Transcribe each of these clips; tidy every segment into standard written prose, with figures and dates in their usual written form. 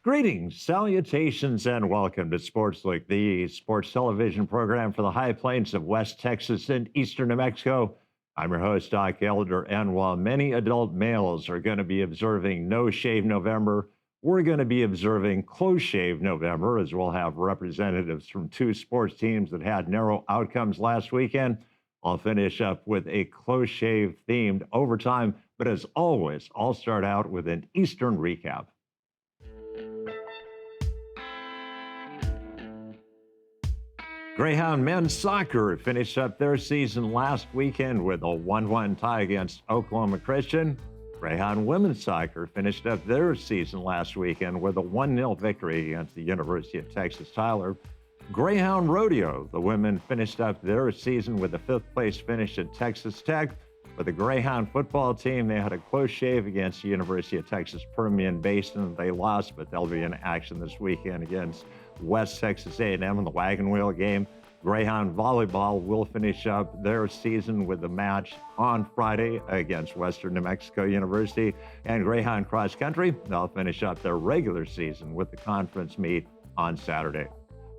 Greetings, salutations, and welcome to Sportslook, the sports television program for the high plains of West Texas and eastern New Mexico. I'm your host, Doc Elder, and while many adult males are going to be observing No Shave November, we're going to be observing Close Shave November, as we'll have representatives from two sports teams that had narrow outcomes last weekend. I'll finish up with a close shave themed overtime, but as always, I'll start out with an Eastern recap. Greyhound men's soccer finished up their season last weekend with a 1-1 tie against Oklahoma Christian. Greyhound women's soccer finished up their season last weekend with a 1-0 victory against the University of Texas Tyler. Greyhound rodeo, the women finished up their season with a 5th place finish at Texas Tech. For the Greyhound football team, they had a close shave against the University of Texas Permian Basin. They lost, but they'll be in action this weekend against West Texas A&M in the wagon wheel game. Greyhound volleyball will finish up their season with a match on Friday against Western New Mexico University. And Greyhound cross country, they'll finish up their regular season with the conference meet on Saturday.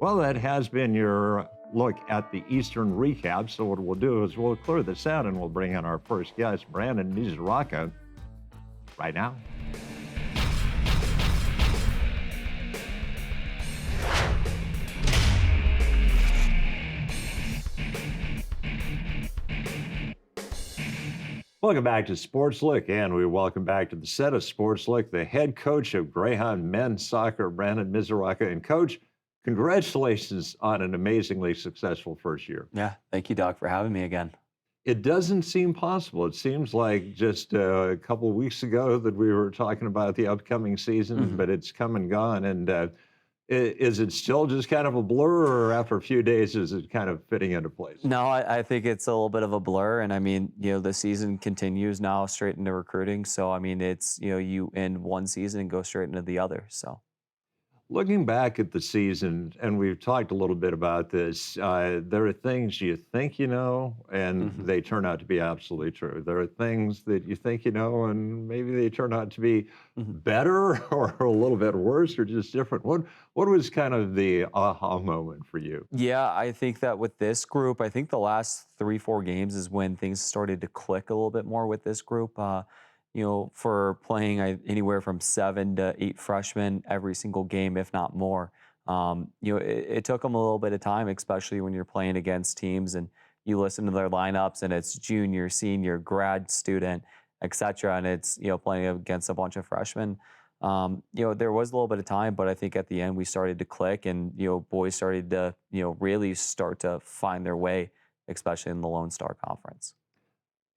Well, that has been your look at the Eastern recap. So what we'll do is we'll clear this out and we'll bring in our first guest, Brandon Mizuraka, right now. Welcome back to Sportslook, and we welcome back to the set of Sportslook the head coach of Greyhound men's soccer, Brandon Mizuraka. And Coach, congratulations on an amazingly successful first year. Yeah, thank you, Doc, for having me again. It doesn't seem possible. It seems like just a couple of weeks ago that we were talking about the upcoming season, but it's come and gone. And is it still just kind of a blur, or after a few days is it kind of fitting into place? No, I think it's a little bit of a blur. And I mean, the season continues now straight into recruiting. So, I mean, it's, you end one season and go straight into the other. So. Looking back at the season, and we've talked a little bit about this, there are things you think you know, and they turn out to be absolutely true. There are things that you think you know, and maybe they turn out to be better or a little bit worse or just different. What was kind of the aha moment for you? Yeah, I think that with this group, I think the last 3-4 games is when things started to click a little bit more with this group. For playing anywhere from 7 to 8 freshmen every single game, if not more. It took them a little bit of time, especially when you're playing against teams and you listen to their lineups and it's junior, senior, grad student, etc. And it's, playing against a bunch of freshmen. There was a little bit of time, but I think at the end we started to click and, boys started to, really start to find their way, especially in the Lone Star Conference.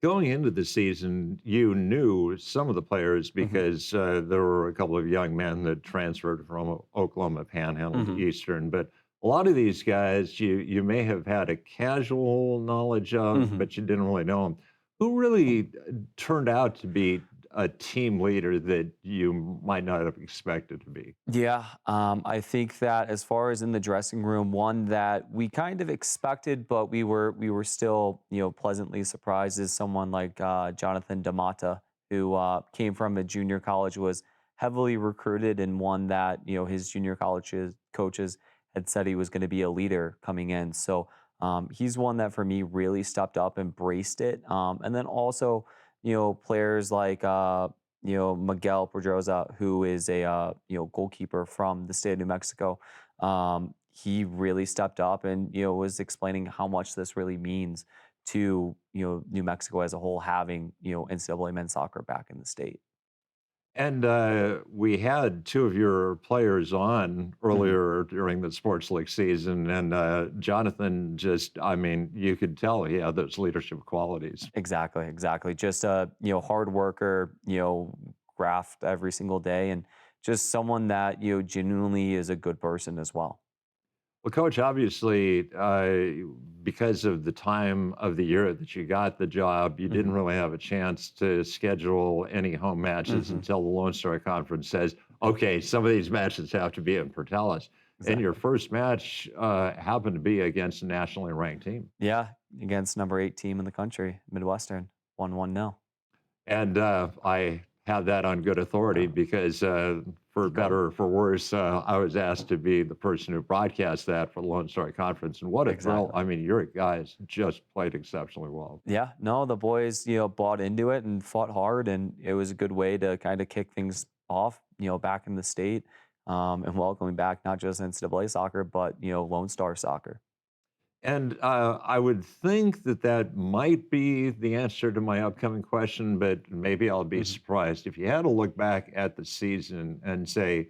Going into the season, you knew some of the players because there were a couple of young men that transferred from Oklahoma Panhandle to Eastern. But a lot of these guys, you may have had a casual knowledge of, but you didn't really know them. Who really turned out to be a team leader that you might not have expected to be? Yeah, I think that as far as in the dressing room, one that we kind of expected, but we were still pleasantly surprised is someone like Jonathan Damata, who came from a junior college, was heavily recruited, and one that his junior college coaches had said he was going to be a leader coming in. So he's one that for me really stepped up, embraced it, and then also players like Miguel Pedroza, who is a goalkeeper from the state of New Mexico. He really stepped up and was explaining how much this really means to New Mexico as a whole, having NCAA men's soccer back in the state. And we had two of your players on earlier during the Sports League season, and Jonathan you could tell he had those leadership qualities. Exactly. Just a hard worker, graft every single day, and just someone that genuinely is a good person as well. Well, Coach, obviously, because of the time of the year that you got the job, you didn't really have a chance to schedule any home matches until the Lone Star Conference says, okay, some of these matches have to be in Portales. Exactly. And your first match happened to be against a nationally ranked team. Yeah, against number 8 team in the country, Midwestern, 1-1-0. And I have that on good authority because, for Go. better or for worse, I was asked to be the person who broadcast that for the Lone Star Conference, and what a thrill! Exactly. I mean, your guys just played exceptionally well. Yeah, no, the boys, bought into it and fought hard, and it was a good way to kind of kick things off, back in the state, and welcoming back not just NCAA soccer, but Lone Star soccer. And I would think that that might be the answer to my upcoming question, but maybe I'll be Mhm. surprised. If you had to look back at the season and say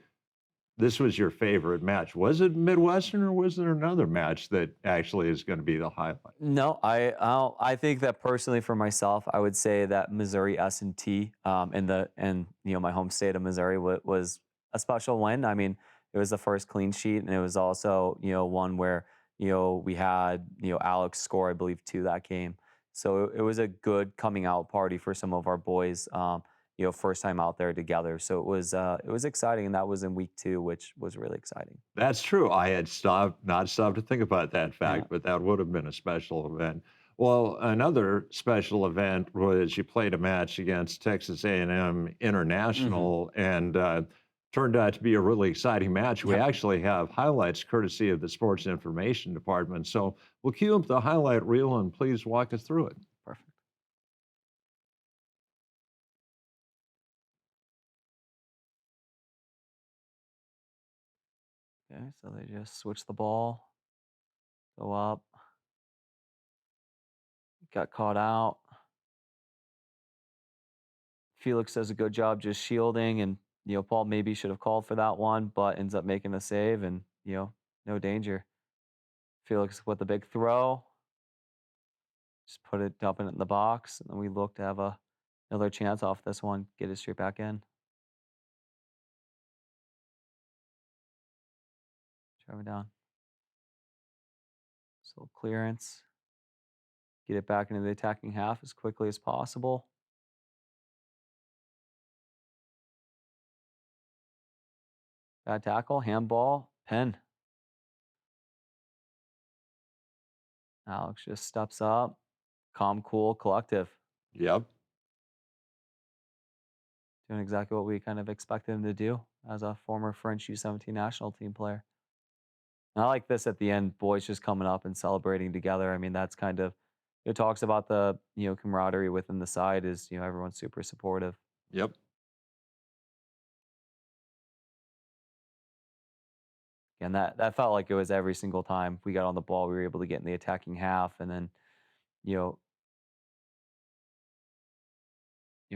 this was your favorite match, was it Midwestern or was there another match that actually is going to be the highlight? No, I think that personally for myself, I would say that Missouri S&T, and my home state of Missouri was a special win. I mean, it was the first clean sheet, and it was also one where we had Alex score, I believe, two that game. So it was a good coming out party for some of our boys. First time out there together. So it was exciting, and that was in week two, which was really exciting. That's true. I had not stopped to think about that Yeah. fact, but that would have been a special event. Well, another special event was you played a match against Texas A&M Hmm. International, and turned out to be a really exciting match. We Yep. actually have highlights courtesy of the Sports Information Department. So we'll cue up the highlight reel and please walk us through it. Perfect. Okay, so they just switch the ball, go up, got caught out. Felix does a good job just shielding, and Paul maybe should have called for that one, but ends up making the save, and no danger. Felix with the big throw, just put it, dumping it in the box, and then we look to have another chance off this one, get it straight back in. Driving down, so clearance, get it back into the attacking half as quickly as possible. Bad tackle, handball, pen. Alex just steps up, calm, cool, collective, Yep. doing exactly what we kind of expected him to do as a former French U17 national team player. And I like this at the end, boys just coming up and celebrating together. I mean, that's kind of it talks about the camaraderie within the side is everyone's super supportive. Yep. And that felt like it was every single time we got on the ball, we were able to get in the attacking half, and then you know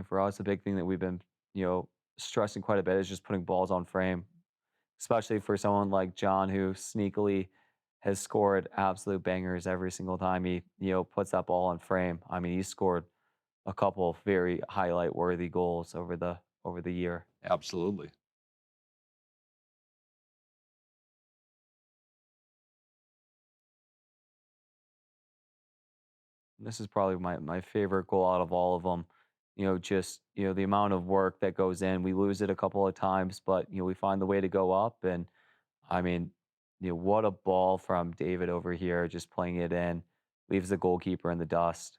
for us, the big thing that we've been stressing quite a bit is just putting balls on frame, especially for someone like John who sneakily has scored absolute bangers every single time he puts that ball on frame. I mean, he scored a couple of very highlight worthy goals over the year. Absolutely. This is probably my favorite goal out of all of them. Just the amount of work that goes in. We lose it a couple of times, but we find the way to go up. And I mean, what a ball from David over here, just playing it in, leaves the goalkeeper in the dust.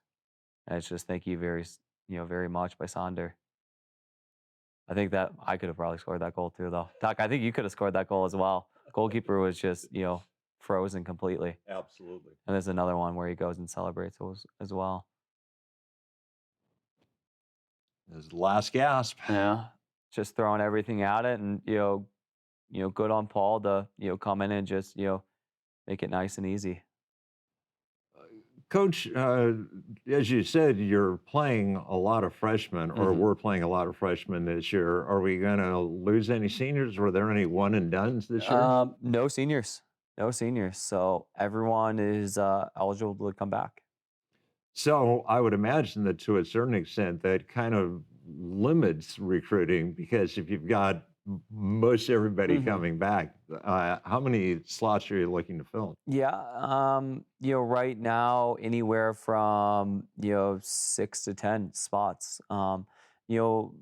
And it's just thank you very much by Sonder. I think that I could have probably scored that goal too, though. Doc, I think you could have scored that goal as well. Goalkeeper was just frozen completely. Absolutely. And there's another one where he goes and celebrates as well. His last gasp. Yeah, just throwing everything at it, and good on Paul to come in and just make it nice and easy. Coach, as you said, you're playing a lot of freshmen, or Hmm. we're playing a lot of freshmen this year. Are we going to lose any seniors? Were there any one and dones this year? No seniors, no seniors. So everyone is eligible to come back. So I would imagine that to a certain extent that kind of limits recruiting because if you've got most everybody Hmm. coming back, how many slots are you looking to fill? Yeah, right now anywhere from 6 to 10 spots. You know,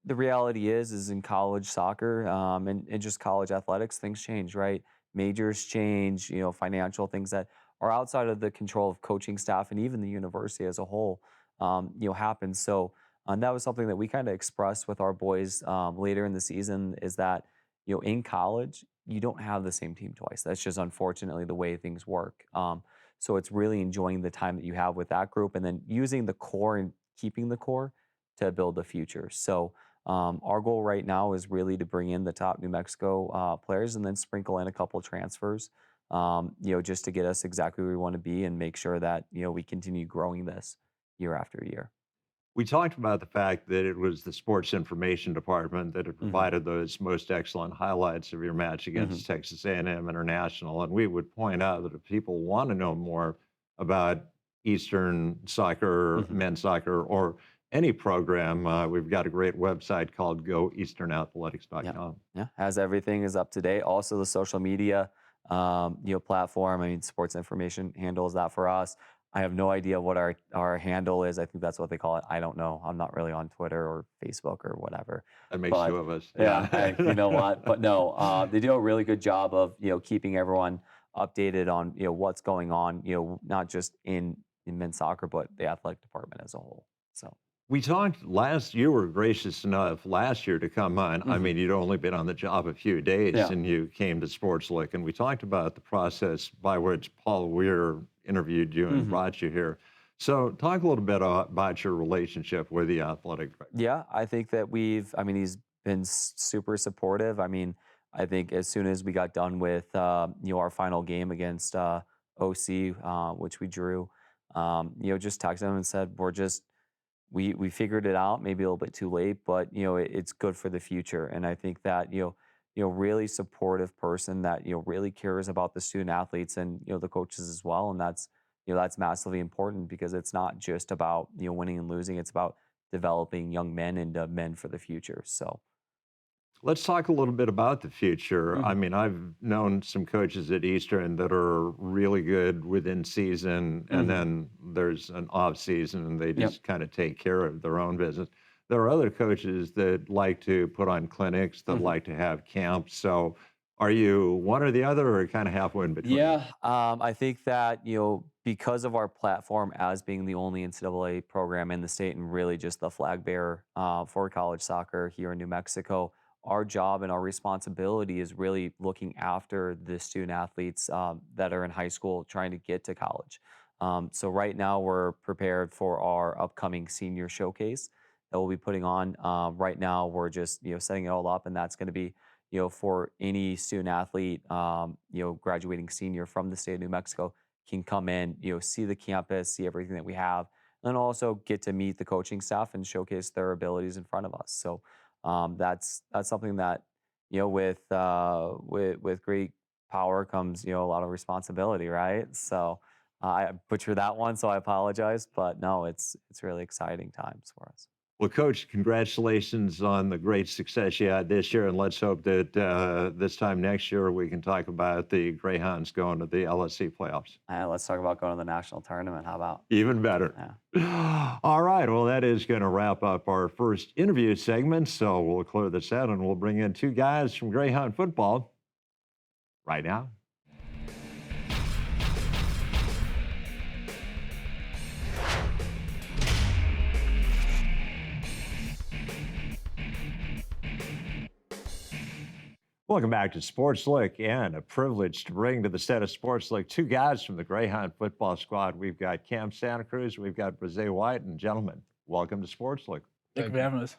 the reality is in college soccer, and just college athletics, things change, right? Majors change, financial things that are outside of the control of coaching staff and even the university as a whole, happen. So And that was something that we kind of expressed with our boys later in the season is that, in college, you don't have the same team twice. That's just unfortunately the way things work. So it's really enjoying the time that you have with that group and then using the core and keeping the core to build the future. So our goal right now is really to bring in the top New Mexico players and then sprinkle in a couple transfers, just to get us exactly where we want to be and make sure that, we continue growing this year after year. We talked about the fact that it was the sports information department that had Hmm. provided those most excellent highlights of your match Hmm. against Texas A&M International, and we would point out that if people want to know more about Eastern soccer, Hmm. men's soccer, or any program, we've got a great website called Yeah, goeasternathletics.com. yeah. As everything is up to date. Also, the social media, platform. I mean, sports information handles that for us. I have no idea what our handle is. I think that's what they call it. I don't know. I'm not really on Twitter or Facebook or whatever. That makes two But of us. yeah, Yeah. hey, you know what? But no, they do a really good job of keeping everyone updated on what's going on. Not just in men's soccer, but the athletic department as a whole. So. We talked last, you were gracious enough last year to come on. I Hmm. mean, you'd only been on the job a few days Yeah. and you came to Sportslook, and we talked about the process by which Paul Weir interviewed you and Hmm. brought you here. So, talk a little bit about your relationship with the athletic director. Yeah, I think that I mean, he's been super supportive. I mean, I think as soon as we got done with, our final game against OC, which we drew, just texted him and said, we figured it out, maybe a little bit too late, but, it's good for the future. And I think that, really supportive person that, really cares about the student athletes and, the coaches as well. And that's massively important because it's not just about, winning and losing. It's about developing young men into men for the future. So. Let's talk a little bit about the future. I Mhm. mean, I've known some coaches at Eastern that are really good within season, and Mhm. then there's an off season, and they Yep. just kind of take care of their own business. There are other coaches that like to put on clinics, that Mhm. like to have camps. So, are you one or the other, or kind of halfway in between? Yeah, I think that because of our platform as being the only NCAA program in the state and really just the flag bearer for college soccer here in New Mexico, our job and our responsibility is really looking after the student athletes that are in high school trying to get to college. So right now we're prepared for our upcoming senior showcase that we'll be putting on. Right now we're just setting it all up, and that's going to be for any student athlete, graduating senior from the state of New Mexico can come in, see the campus, see everything that we have, and also get to meet the coaching staff and showcase their abilities in front of us. So that's something that, with great power comes, a lot of responsibility, right? So I butchered that one, so I apologize, but no, it's really exciting times for us. Well, Coach, congratulations on the great success you had this year, and let's hope that this time next year we can talk about the Greyhounds going to the LSC playoffs. Let's talk about going to the national tournament. How about? Even better. Yeah. All right. Well, that is going to wrap up our first interview segment. So we'll clear this out and we'll bring in two guys from Greyhound football right now. Welcome back to Sportslook, and a privilege to bring to the set of Sportslook two guys from the Greyhound football squad. We've got Cam Santa Cruz, we've got Brazee White, and gentlemen, welcome to Sportslook. Thank you Thank for you. having us.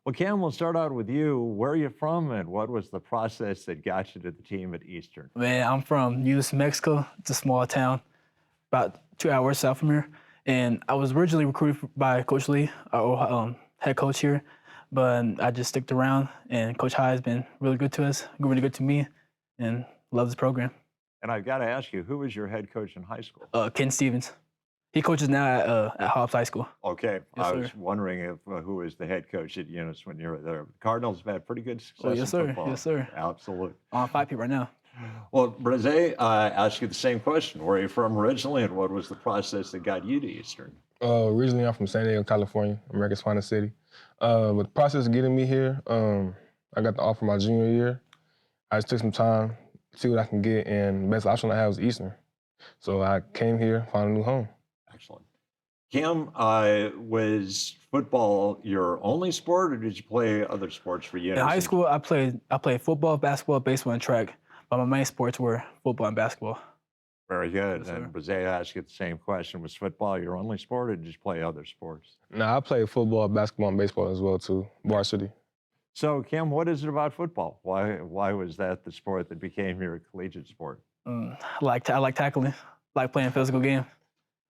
Well, Cam, we'll start out with you. Where are you from, and what was the process that got you to the team at Eastern? Man, I'm from Unis, Mexico. It's a small town, about 2 hours south from here. And I was originally recruited by Coach Lee, our head coach here, but I just sticked around. And Coach High has been really good to us, really good to me, and love this program. And I've got to ask you, who was your head coach in high school? Ken Stevens. He coaches now at Hobbs High School. Okay, Yes, I sir. was wondering if who was the head coach at Eunice when you were there. The Cardinals have had pretty good success Oh, yes, in sir. football. Yes, sir. Absolutely. I'm on 5P right now. Well, Brazee, I asked you the same question. Where are you from originally, and what was the process that got you to Eastern? Originally, I'm from San Diego, California, America's finest city. With the process of getting me here, I got the offer my junior year. I just took some time to see what I can get, and the best option I had was Eastern. So I came here, found a new home. Excellent. Cam, was football your only sport, or did you play other sports for In high Unison? school, I played football, basketball, baseball, and track, but my main sports were football and basketball. Very good. Yes, sir. And Brazea asked you the same question. Was football your only sport, or did you play other sports? Now I play football, basketball, and baseball as well too, varsity. So, Cam, what is it about football? Why was that the sport that became your collegiate sport? I like tackling, like playing physical game.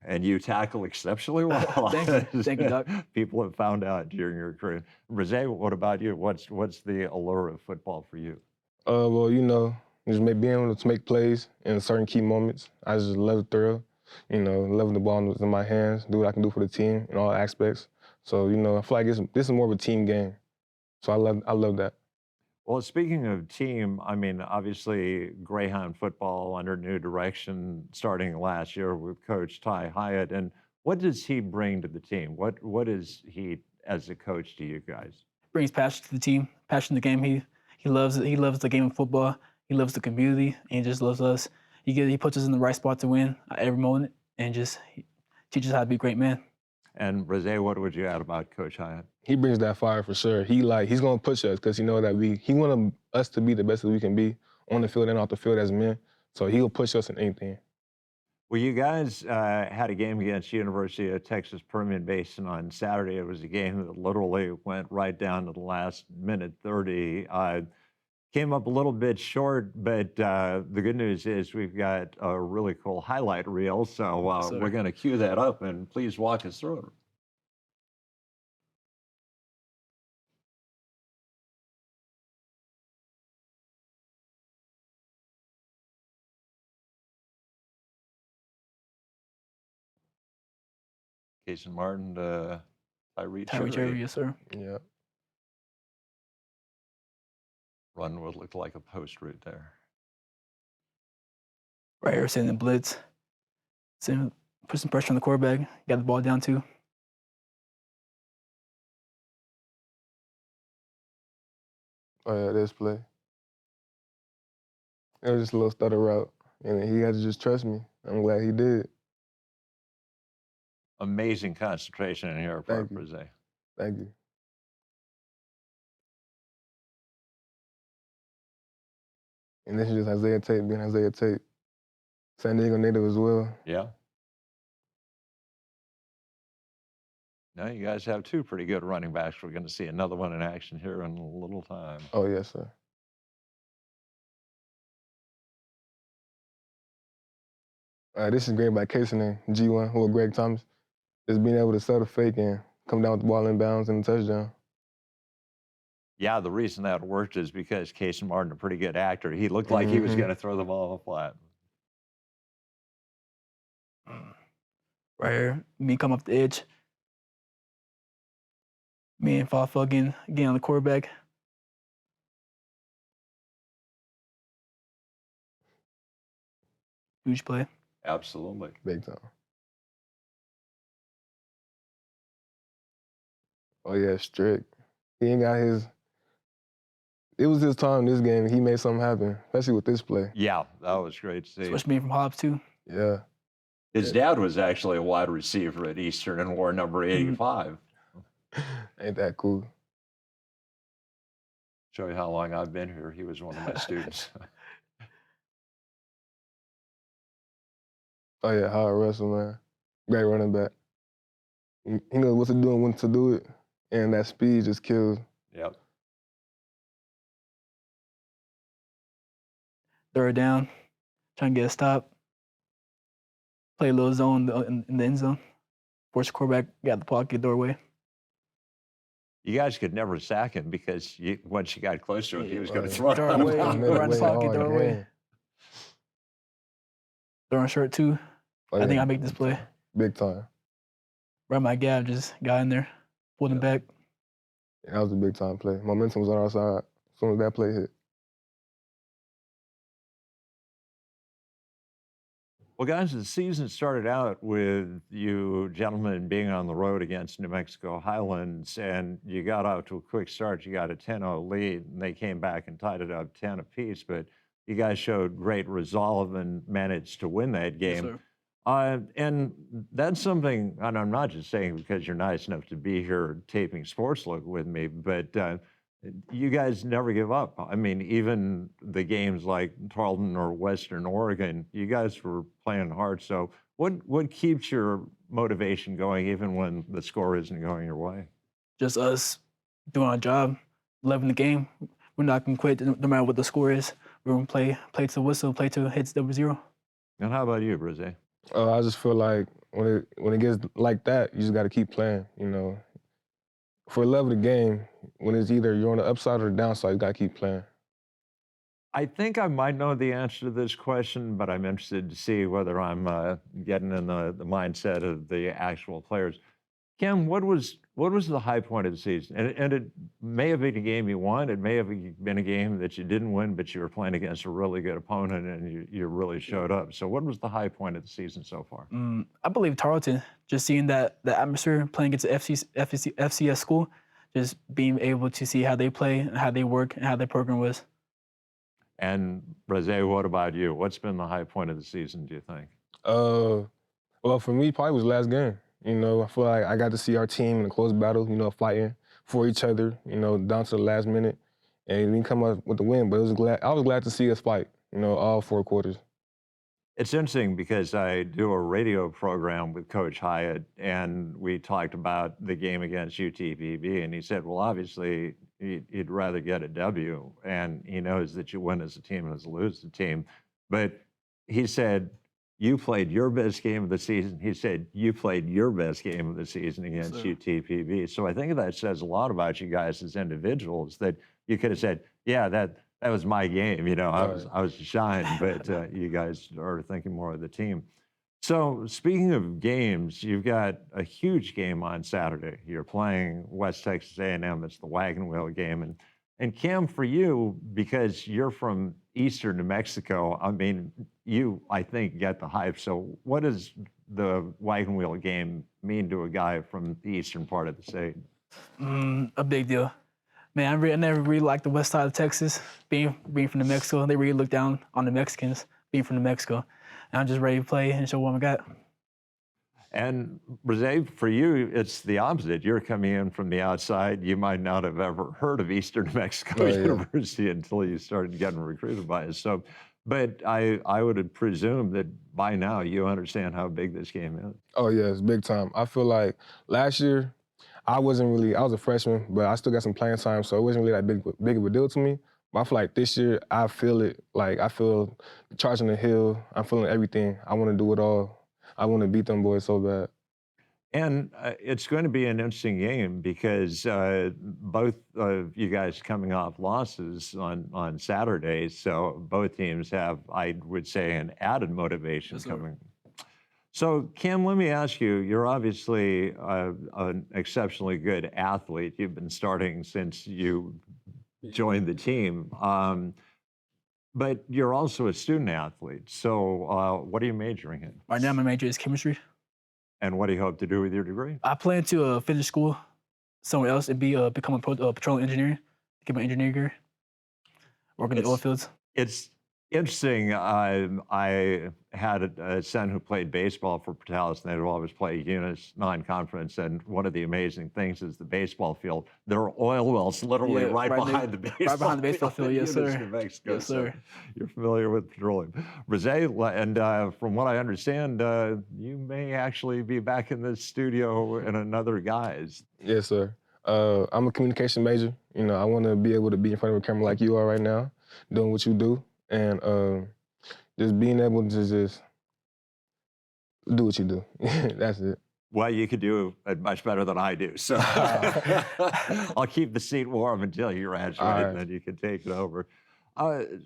And you tackle exceptionally well. Thank you, Doc. People have found out during your career. Brazea, what about you? What's the allure of football for you? Well, just being able to make plays in certain key moments. I just love the thrill. Loving the ball in my hands, do what I can do for the team in all aspects. So, I feel like this is more of a team game. So I love that. Well, speaking of team, I mean, obviously, Greyhound football under new direction starting last year with Coach Ty Hyatt. And what does he bring to the team? What is he as a coach to you guys? Brings passion to the team, passion to the game. He loves it. He loves the game of football. He loves the community, and he just loves us. He puts us in the right spot to win at every moment, and he teaches us how to be a great man. And Rosé, what would you add about Coach Hyatt? He brings that fire for sure. He's gonna push us because he know that he want us to be the best that we can be on the field and off the field as men. So he'll push us in anything. Well, you guys had a game against University of Texas Permian Basin on Saturday. It was a game that literally went right down to the last minute 30. Came up a little bit short, but the good news is we've got a really cool highlight reel. So Yes, sir. we're going to cue that up, and please walk us through it. Jason Martin to Tyree Tyree Cherry, Cherry. yes, sir. Yeah. Run would look like a post route there. Right here, sending the blitz. Put some pressure on the quarterback. Got the ball down too. Oh yeah, this play. It was just a little stutter route, and he had to just trust me. I'm glad he did. Amazing concentration in here for Thank you. Rosé. Thank you. And this is just Isaiah Tate being Isaiah Tate. San Diego native as well. Yeah. Now you guys have two pretty good running backs. We're going to see another one in action here in a little time. Oh yes, sir. This is great by Casey and G1, who are Greg Thomas. Just being able to sell the fake and come down with the ball in bounds and a touchdown. Yeah, the reason that worked is because Casey Martin, a pretty good actor, he looked like he was going to throw the ball flat. Right here, me come up the edge. Me and Fafa again on the quarterback. Huge play. Absolutely. Big time. Oh yeah, strict. He ain't got his. It was his time this game. He made something happen, especially with this play. Yeah, that was great to see. Switched me from Hobbs too. Yeah. His dad was actually a wide receiver at Eastern and wore number 85. Ain't that cool? Show you how long I've been here. He was one of my students. Oh yeah, hard wrestle, man. Great running back. He knows what to do and when to do it, and that speed just kills. Yep. Third down, trying to get a stop. Play a little zone in the end zone. Force the quarterback, got the pocket doorway. You guys could never sack him because once you got close to him, he was going to Right. throw Throw it it away, out. right in the pocket, hard, throw it away. man. Throwing short too. Oh, I think yeah, I make this play. Big time. Right my gap, just got in there, pulled him back. Yeah, that was a big time play. Momentum was on our side as soon as that play hit. Well, guys, the season started out with you gentlemen being on the road against New Mexico Highlands, and you got out to a quick start. You got a 10-0 lead, and they came back and tied it up 10 apiece. But you guys showed great resolve and managed to win that game. Yes, sir. And that's something, and I'm not just saying because you're nice enough to be here taping Sportslook with me, but you guys never give up. I mean, even the games like Tarleton or Western Oregon, you guys were playing hard. So what keeps your motivation going even when the score isn't going your way? Just us doing our job, loving the game. We're not gonna quit no matter what the score is. We're gonna play to the whistle, play till it hits 0-0. And how about you, Brise? I just feel like when it gets like that, you just got to keep playing. You know, for the love of the game, when it's either you're on the upside or the downside, you got to keep playing. I think I might know the answer to this question, but I'm interested to see whether I'm getting in the mindset of the actual players. Kim, what was the high point of the season? And it may have been a game you won. It may have been a game that you didn't win, but you were playing against a really good opponent and you really showed up. So what was the high point of the season so far? I believe Tarleton, just seeing the atmosphere, playing against the FCS school, just being able to see how they play and how they work and how their program was. And Brise, what about you? What's been the high point of the season, do you think? Well, for me, probably was the last game. You know, I feel like I got to see our team in a close battle, you know, fighting for each other, you know, down to the last minute. And we didn't come up with the win, but I was glad to see us fight, you know, all 4 quarters. It's interesting because I do a radio program with Coach Hyatt, and we talked about the game against UTPB, and he said, well, obviously, he'd rather get a W, and he knows that you win as a team and as lose as a team. But he said, you played your best game of the season. He said, you played your best game of the season against UTPB. So I think that says a lot about you guys as individuals, that you could have said, yeah, that was my game. You know, I was shine, but you guys are thinking more of the team. So speaking of games, you've got a huge game on Saturday. You're playing West Texas A&M. It's the wagon wheel game. And Cam, for you, because you're from eastern New Mexico, I mean, you, I think, get the hype. So what does the wagon wheel game mean to a guy from the eastern part of the state? A big deal. Man, I never really liked the west side of Texas, being from New Mexico. They really look down on the Mexicans, being from New Mexico. And I'm just ready to play and show what I got. And Brise, for you, it's the opposite. You're coming in from the outside. You might not have ever heard of Eastern New Mexico University until you started getting recruited by us. So, but I would presume that by now you understand how big this game is. Oh, yeah, it's big time. I feel like last year, I was a freshman, but I still got some playing time, so it wasn't really that big of a deal to me. But I feel like this year, I feel it. Like, I feel charging the hill. I'm feeling everything. I want to do it all. I want to beat them boys so bad. And it's going to be an interesting game because both of you guys coming off losses on Saturday, so both teams have, I would say, an added motivation coming. So, Kim, let me ask you, you're obviously an exceptionally good athlete. You've been starting since you joined the team. But you're also a student athlete. So what are you majoring in? Right now, my major is chemistry. And what do you hope to do with your degree? I plan to finish school somewhere else and become a petroleum engineer, get my engineering degree, work in the oil fields. It's interesting. I had a son who played baseball for Portales, and they'd always play Eunice non-conference. And one of the amazing things is the baseball field. There are oil wells literally right behind the baseball field. Right behind the baseball field, yes, sir. New Mexico, yes, sir. So you're familiar with petroleum. Brise, and from what I understand, you may actually be back in the studio in another guise. Yes, sir. I'm a communication major. You know, I want to be able to be in front of a camera like you are right now, doing what you do. And just being able to just do what you do. That's it. Well, you could do it much better than I do. So I'll keep the seat warm until you graduate, and then you can take it over.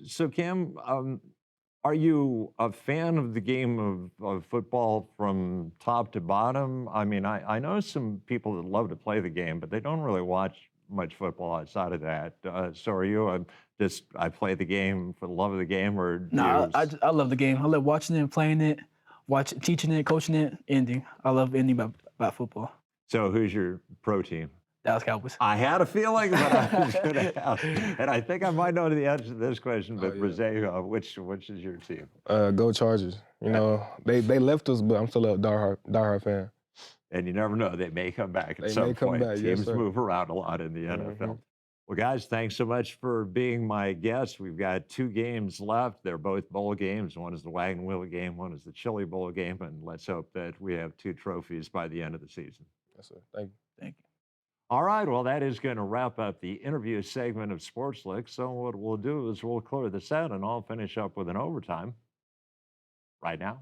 So, Cam, are you a fan of the game of football from top to bottom? I mean, I know some people that love to play the game, but they don't really watch much football outside of that. So are you I play the game for the love of the game, or no? I love the game. I love watching it, playing it, teaching it, coaching it, anything. I love anything about football. So who's your pro team? Dallas Cowboys. I had a feeling, but I was going to ask. And I think I might know the answer to this question, but yeah. Brazil, which is your team? Go Chargers. You know, they left us, but I'm still a diehard fan. And you never know, they may come back at They some may come point. back, yes, Teams sir. move around a lot in the NFL. Well, guys, thanks so much for being my guest. We've got 2 games left. They're both bowl games. One is the Wagon Wheel game, one is the Chili Bowl game, and let's hope that we have 2 trophies by the end of the season. Yes, sir. Thank you. Thank you. All right, well, that is going to wrap up the interview segment of Sportslook. So what we'll do is we'll clear this out, and I'll finish up with an overtime right now.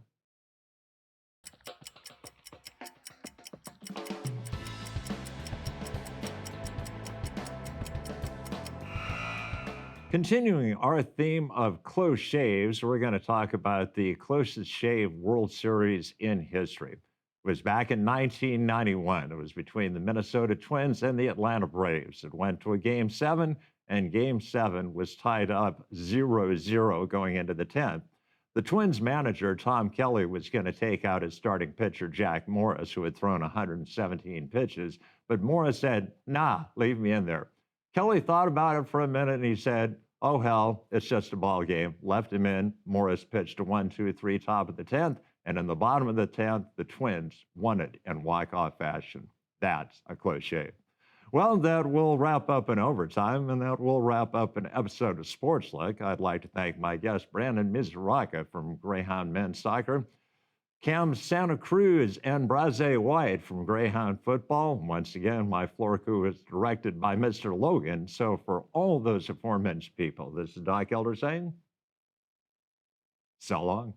Continuing our theme of close shaves, we're going to talk about the closest shave World Series in history. It was back in 1991. It was between the Minnesota Twins and the Atlanta Braves. It went to a Game 7, and Game 7 was tied up 0-0 going into the 10th. The Twins manager, Tom Kelly, was going to take out his starting pitcher, Jack Morris, who had thrown 117 pitches, but Morris said, "Nah, leave me in there." Kelly thought about it for a minute, and he said, "Oh, hell, it's just a ball game." Left him in. Morris pitched a 1-2-3 top of the 10th, and in the bottom of the 10th, the Twins won it in walk-off fashion. That's a close shave. Well, that will wrap up an overtime, and that will wrap up an episode of Sportslook. I'd like to thank my guest, Brandon Mizuraka from Greyhound Men's Soccer, Cam Santa Cruz and Braze White from Greyhound Football. Once again, my floor crew is directed by Mr. Logan. So for all those aforementioned people, this is Doc Elder saying, so long.